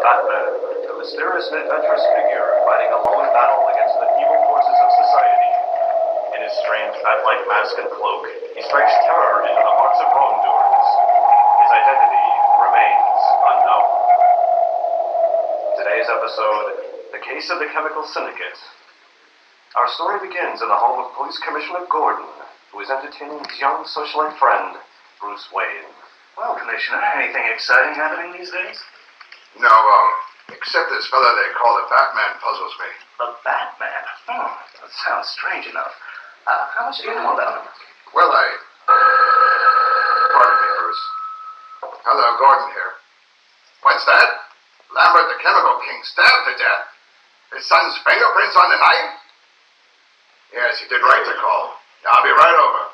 Batman, a mysterious and adventurous figure fighting a lone battle against the evil forces of society. In his strange bat-like mask and cloak, he strikes terror into the hearts of wrongdoers. His identity remains unknown. Today's episode, The Case of the Chemical Syndicate. Our story begins in the home of Police Commissioner Gordon, who is entertaining his young socialite friend, Bruce Wayne. Well, Commissioner, anything exciting happening these days? No, except this fella they call the Batman puzzles me. The Batman? Oh, that sounds strange enough. How much do you know about him? Well, Pardon me, Bruce. Hello, Gordon here. What's that? Lambert the Chemical King stabbed to death. His son's fingerprints on the knife? Yes, you did right to call. I'll be right over.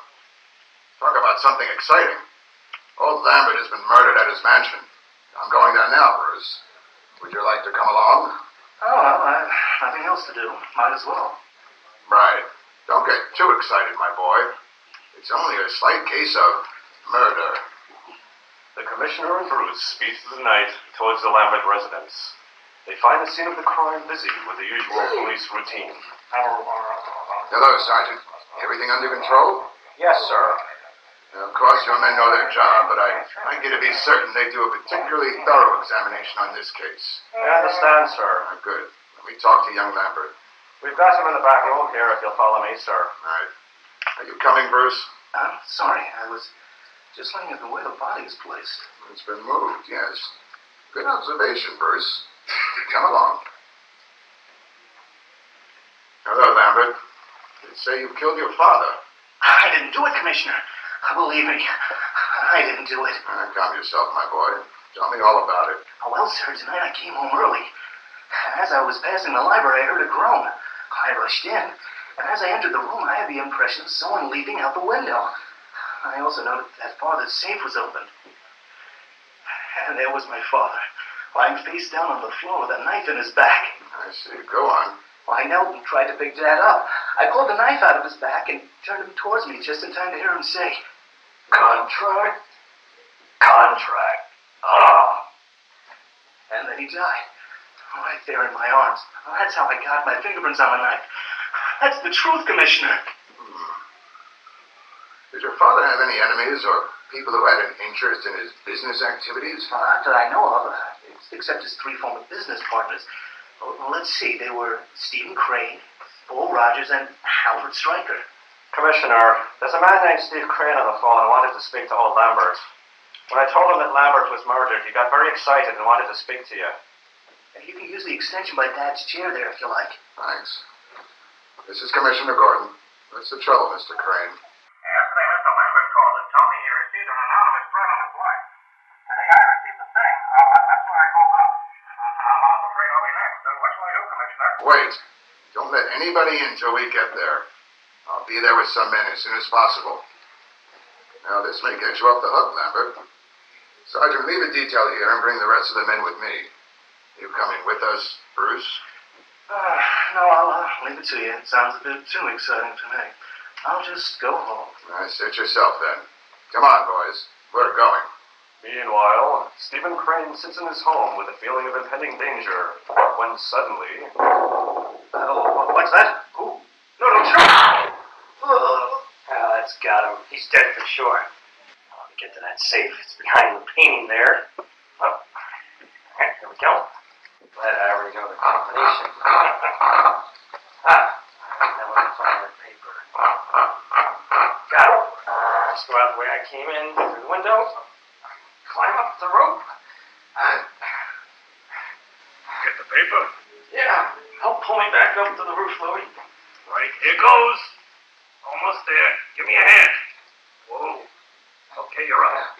Talk about something exciting. Old Lambert has been murdered at his mansion. I'm going there now, Bruce. Would you like to come along? Oh, well, I have nothing else to do. Might as well. Right. Don't get too excited, my boy. It's only a slight case of murder. The Commissioner and Bruce speed through the night towards the Lambert residence. They find the scene of the crime busy with the usual police routine. Hello, Sergeant. Everything under control? Yes, sir. Of course, your men know their job, but I'd get to be certain they do a particularly thorough examination on this case. I understand, sir. Good. Let me talk to young Lambert. We've got him in the back room here if you'll follow me, sir. Right. Are you coming, Bruce? Sorry, I was just looking at the way the body is placed. It's been moved, yes. Good observation, Bruce. Come along. Hello, Lambert. They say you killed your father. I didn't do it, Commissioner. Believe me, I didn't do it. Calm yourself, my boy. Tell me all about it. Well, sir, tonight I came home early. As I was passing the library, I heard a groan. I rushed in, and as I entered the room, I had the impression of someone leaping out the window. I also noted that father's safe was open. And there was my father, lying face down on the floor with a knife in his back. I see. Go on. Well, I knelt and tried to pick Dad up. I pulled the knife out of his back and turned him towards me just in time to hear him say, "Contract? Contract. Ah." And then he died. Right there in my arms. Well, that's how I got my fingerprints on the knife. That's the truth, Commissioner. Did your father have any enemies or people who had an interest in his business activities? Not that I know of, except his three former business partners. Well, let's see. They were Stephen Crane, Paul Rogers, and Albert Stryker. Commissioner, there's a man named Steve Crane on the phone who wanted to speak to old Lambert. When I told him that Lambert was murdered, he got very excited and wanted to speak to you. You can use the extension by Dad's chair there if you like. Thanks. This is Commissioner Gordon. What's the trouble, Mr. Crane? Yesterday, Mr. Lambert called and told me he received an anonymous threat on his life. Today, I received the same. That's why I called up. I'm afraid I'll be next. What shall I do, Commissioner? Wait. Don't let anybody in till we get there. I'll be there with some men as soon as possible. Now, this may get you off the hook, Lambert. Sergeant, leave a detail here and bring the rest of the men with me. You coming with us, Bruce? No, I'll leave it to you. It sounds a bit too exciting to me. I'll just go home. Suit yourself, then. Come on, boys. We're going. Meanwhile, Stephen Crane sits in his home with a feeling of impending danger, when suddenly... What's that? Who? No, don't shoot! That's got him. He's dead for sure. Let me get to that safe. It's behind the painting there. Oh. Here we go. Glad I already know the combination. That was a toilet paper. Got it. Just go out the way I came in through the window. Climb up the rope. Get the paper? Yeah. Help pull me back up to the roof, Louie. Right, here goes. Almost there. Give me a hand. Whoa. Okay, you're up.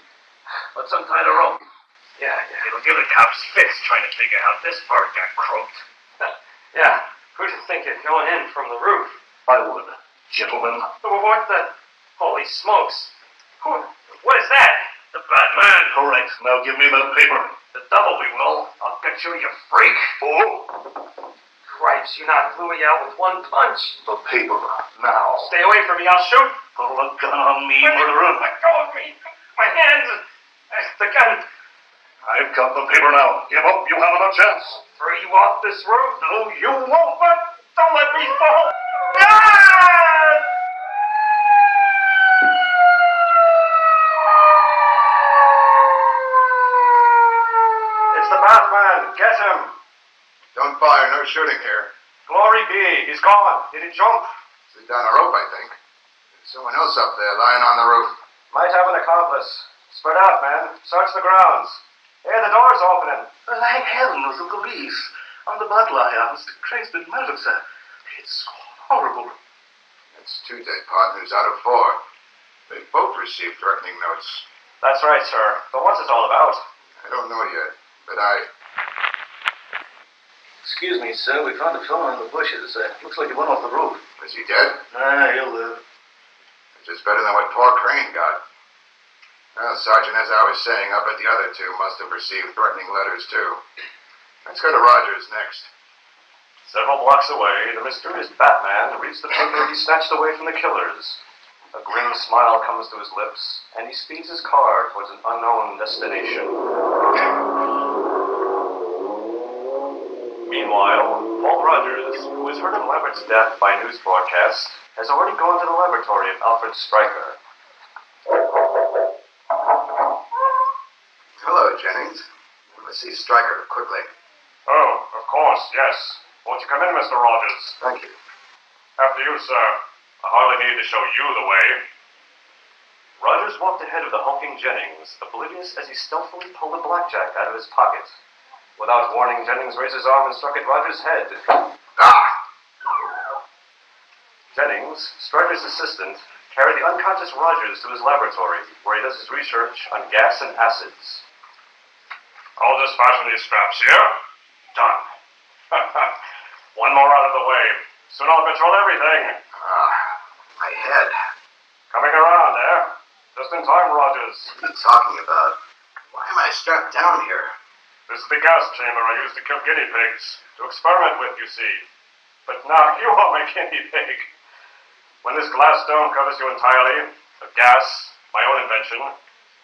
Let's untie the rope. Yeah. It'll give the cops fits trying to figure out this part got croaked. Yeah. Who'd you think it going in from the roof? I would. Gentlemen. What the... Holy smokes. What is that? The Batman. Correct. Now give me that paper. The double we will. I'll get you, you freak. Oh. Cripes, you knocked Louie out with one punch. The paper. Now. Stay away from me, I'll shoot. Pull a gun on me, murderer. Let go of me. My hands. The gun. I've cut the paper now. Give up, you haven't a chance. Throw you off this roof? No, you won't, but Don't let me fall! Ah! It's the Batman. Get him. Don't fire, no shooting here. Glory be. He's gone. Did he jump? Slid down a rope, I think. There's someone else up there lying on the roof. Might have an accomplice. Spread out, man. Search the grounds. Hey, the door's opening. Thank heaven was the police. On the butler house, the crane's been murdered, sir. It's horrible. That's 2 dead partners out of 4. They both received threatening notes. That's right, sir. But what's it all about? I don't know yet, but Excuse me, sir. We found a fellow in the bushes. Looks like he went off the roof. Is he dead? He'll live. Which is better than what poor Crane got. Well, Sergeant, as I was saying, I bet the other 2 must have received threatening letters, too. Let's go to Rogers next. Several blocks away, the mysterious Batman reads the paper he snatched away from the killers. A grim smile comes to his lips, and he speeds his car towards an unknown destination. Meanwhile, Paul Rogers, who has heard of Lambert's death by news broadcast, has already gone to the laboratory of Alfred Stryker. Hello, Jennings. I must see Stryker quickly. Oh, of course, yes. Won't you come in, Mr. Rogers? Thank you. After you, sir. I hardly need to show you the way. Rogers walked ahead of the hulking Jennings, oblivious as he stealthily pulled a blackjack out of his pocket. Without warning, Jennings raised his arm and struck at Rogers' head. Ah! Jennings, Stryker's assistant, carried the unconscious Rogers to his laboratory, where he does his research on gas and acids. I'll just fasten these straps here. Done. One more out of the way. Soon I'll control everything. My head. Coming around, eh? Just in time, Rogers. What are you talking about? Why am I strapped down here? This is the gas chamber I used to kill guinea pigs. To experiment with, you see. But now you are my guinea pig. When this glass dome covers you entirely, the gas, my own invention,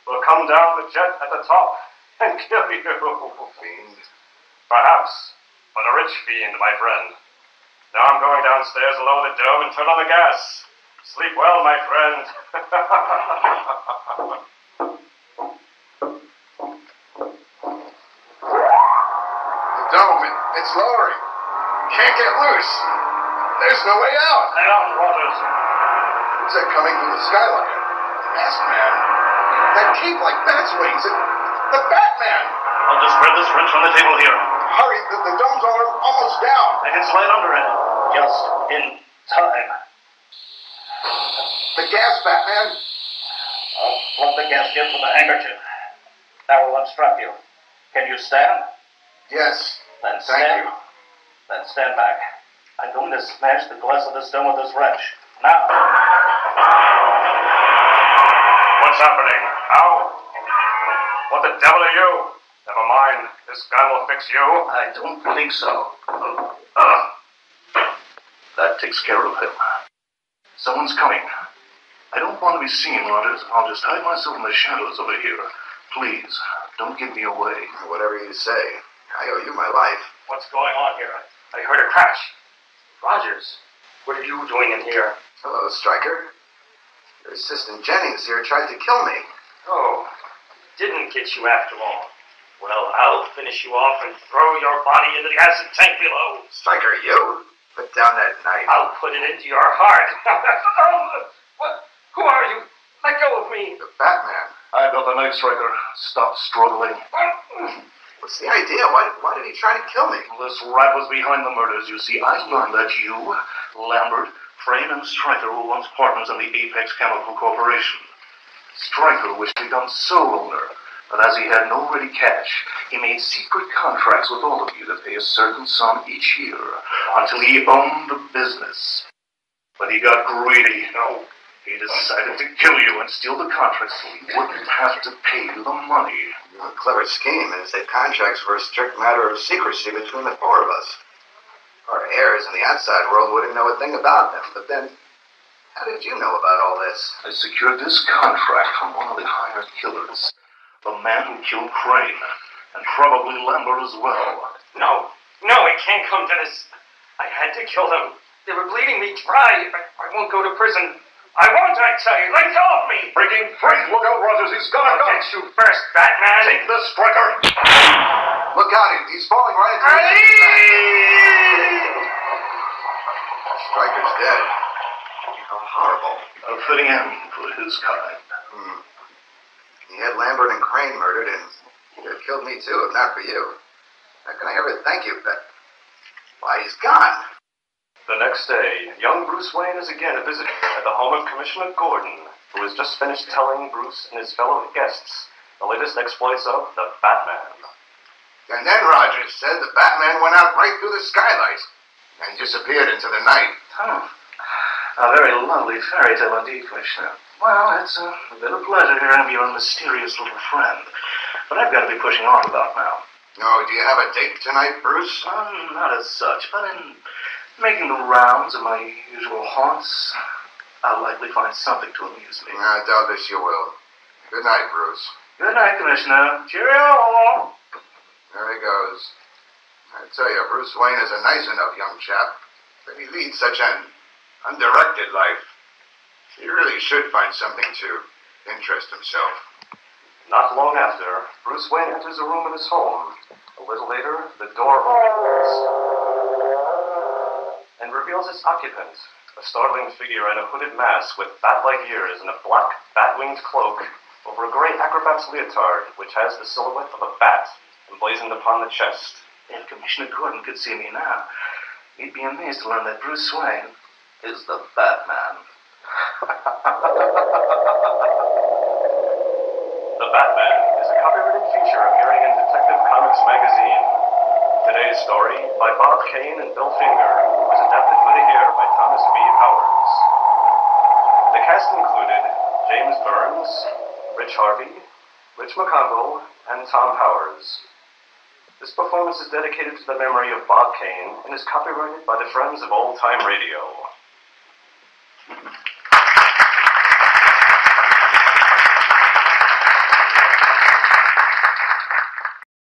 will come down the jet at the top and kill you. Fiend. Perhaps, but a rich fiend, my friend. Now I'm going downstairs and lower the dome and turn on the gas. Sleep well, my friend. The dome, it's lowering. Can't get loose. There's no way out. Hang on, Rogers. Who's that coming from the skylight? The masked man. That cape like bat's wings. The Batman. I'll just grab this wrench on the table here. Hurry, the dome's almost down. I can slide under it. Just in time. The gas, Batman. I'll plug the gasket with a handkerchief. That will unstrap you. Can you stand? Yes. Then Thank stand. you. Then stand back. I'm going to smash the glass of this dome with this wrench. Now. What's happening? How? What the devil are you? Never mind. This gun will fix you. I don't think so. That takes care of him. Someone's coming. I don't want to be seen, Rogers. I'll just hide myself in the shadows over here. Please, don't give me away. Whatever you say. I owe you my life. What's going on here? I heard a crash. Rogers, what are you doing in here? Hello, Stryker. Your assistant Jennings here tried to kill me. Oh, didn't get you after all. Well, I'll finish you off and throw your body into the acid tank below. Stryker, you? Put down that knife. I'll put it into your heart. What? Who are you? Let go of me. The Batman. I've got the knife, Stryker. Stop struggling. What's the idea? Why did he try to kill me? This rat was behind the murders, you see. I learned that you, Lambert, Crane, and Stryker were once partners in the Apex Chemical Corporation. Stryker wished to become sole owner, but as he had no ready cash, he made secret contracts with all of you to pay a certain sum each year until he owned the business. But he got greedy. No. He decided to kill you and steal the contracts so he wouldn't have to pay you the money. A clever scheme, and said contracts were a strict matter of secrecy between the 4 of us. Our heirs in the outside world wouldn't know a thing about them. But then, how did you know about all this? I secured this contract from one of the hired killers, the man who killed Crane. And probably Lambert as well. No, it can't come to this. I had to kill them. They were bleeding me dry. I won't go to prison. I won't, I tell you. Let go of me. Breaking free. Look out, Rogers. He's got a gun. I'll get you first, Batman. Take this, Striker. Look out, he's falling right into the Striker's dead. How horrible. A fitting end for his kind. He had Lambert and Crane murdered, and he'd have killed me too if not for you. How can I ever thank you, but... Why, he's gone. The next day, young Bruce Wayne is again a visitor at the home of Commissioner Gordon, who has just finished telling Bruce and his fellow guests the latest exploits of the Batman. And then Rogers said the Batman went out right through the skylight and disappeared into the night. Oh, a very lovely fairy tale indeed, Commissioner. Well, it's been a pleasure hearing of your mysterious little friend. But I've got to be pushing off about now. Oh, do you have a date tonight, Bruce? Not as such, but in making the rounds of my usual haunts, I'll likely find something to amuse me. I doubt this you will. Good night, Bruce. Good night, Commissioner. Cheerio! There he goes. I tell you, Bruce Wayne is a nice enough young chap, but he leads such an undirected life. He really should find something to interest himself. Not long after, Bruce Wayne enters a room in his home. A little later, the door opens and reveals its occupant, a startling figure in a hooded mask with bat-like ears and a black bat-winged cloak over a gray acrobat's leotard, which has the silhouette of a bat emblazoned upon the chest. If Commissioner Gordon could see me now, he'd be amazed to learn that Bruce Wayne is the Batman. The Batman is a copyrighted feature appearing in Detective Comics magazine. Today's story, by Bob Kane and Bill Finger, was adapted for the air by Thomas B. Powers. The cast included James Burns, Rich Harvey, Rich McConville, and Tom Powers. This performance is dedicated to the memory of Bob Kane and is copyrighted by the Friends of Old Time Radio.